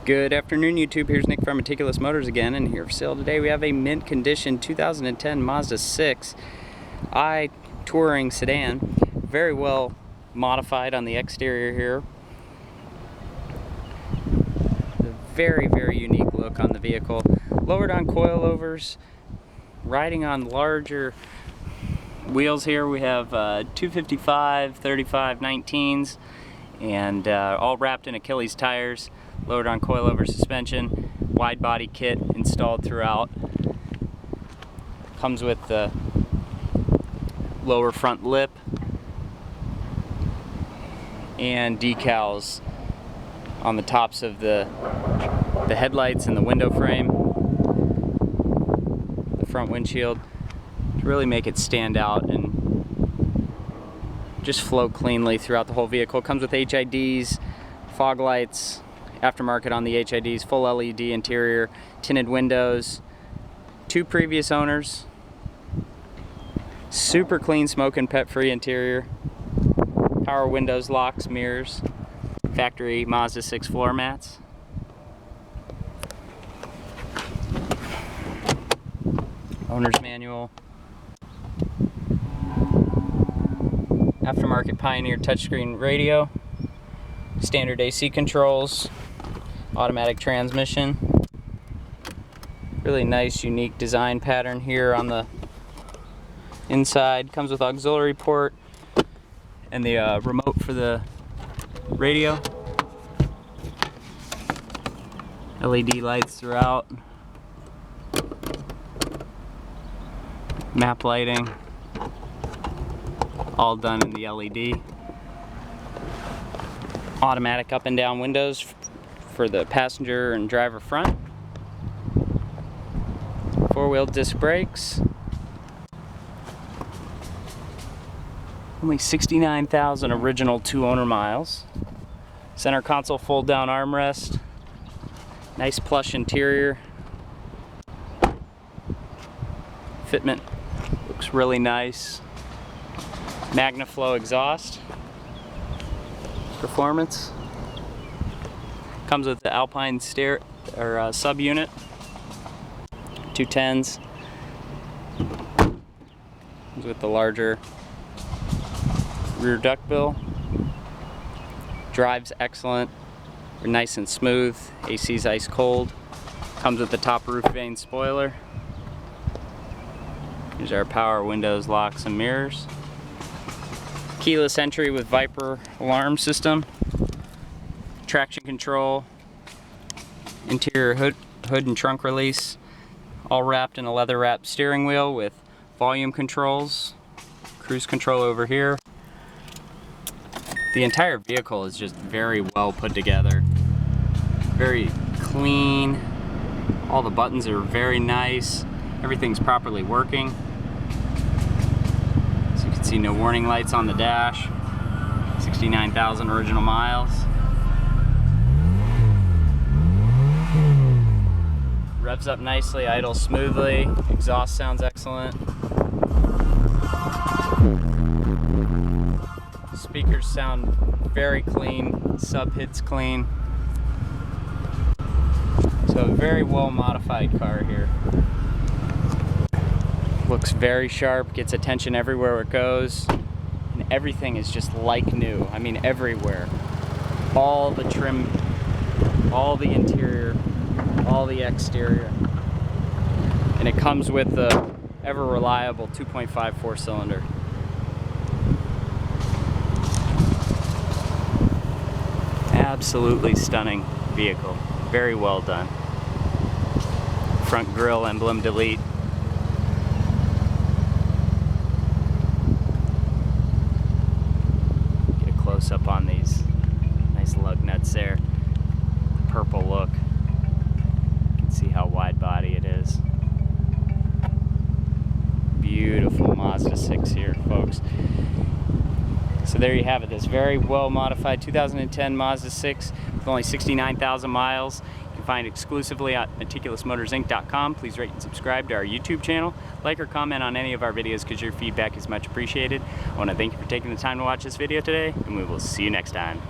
Good afternoon, YouTube. Here's Nick from Meticulous Motors again, and here for sale today we have a mint condition 2010 Mazda 6i touring sedan. Very well modified on the exterior here. A very unique look on the vehicle. Lowered on coilovers, riding on larger wheels here. We have 255, 35, 19s, and all wrapped in Achilles tires. Lowered on coilover suspension, wide body kit installed throughout. Comes with the lower front lip and decals on the tops of the headlights and the window frame, the front windshield, to really make it stand out and just flow cleanly throughout the whole vehicle. Comes with HIDs, fog lights, aftermarket on the HIDs, full LED interior, tinted windows, 2 previous owners, super clean smoke and pet free interior, power windows, locks, mirrors, factory Mazda 6 floor mats. Owner's manual, aftermarket Pioneer touchscreen radio, standard AC controls, automatic transmission. Really nice, unique design pattern here on the inside. Comes with auxiliary port and the remote for the radio. LED lights throughout. Map lighting. All done in the LED. Automatic up and down windows for the passenger and driver front. 4-wheel disc brakes. Only 69,000 original 2-owner miles. Center console fold down armrest. Nice plush interior. Fitment looks really nice. MagnaFlow exhaust. Performance. Comes with the Alpine stair or subunit, 210s. Comes with the larger rear duckbill. Drives excellent, nice and smooth. AC's ice cold. Comes with the top roof vane spoiler. Here's our power windows, locks, and mirrors. Keyless entry with Viper alarm system. Traction control, interior hood and trunk release, all wrapped in a leather wrapped steering wheel with volume controls, cruise control over here. The entire vehicle is just very well put together, very clean. All the buttons are very nice, everything's properly working. So you can see no warning lights on the dash. 69,000 original miles. Revs up nicely, idles smoothly, exhaust sounds excellent. Speakers sound very clean, sub hits clean. So a very well modified car here. Looks very sharp, gets attention everywhere it goes, and everything is just like new. I mean everywhere. All the trim, all the interior, all the exterior, and it comes with the ever reliable 2.5 4-cylinder. Absolutely stunning vehicle, very well done. Front grille emblem delete. Get a close up on these nice lug nuts there. Purple look. See how wide body it is. Beautiful Mazda 6 here, folks. So there you have it, this very well modified 2010 Mazda 6 with only 69,000 miles. You can find it exclusively at meticulousmotorsinc.com. Please rate and subscribe to our YouTube channel. Like or comment on any of our videos because your feedback is much appreciated. I want to thank you for taking the time to watch this video today, and we will see you next time.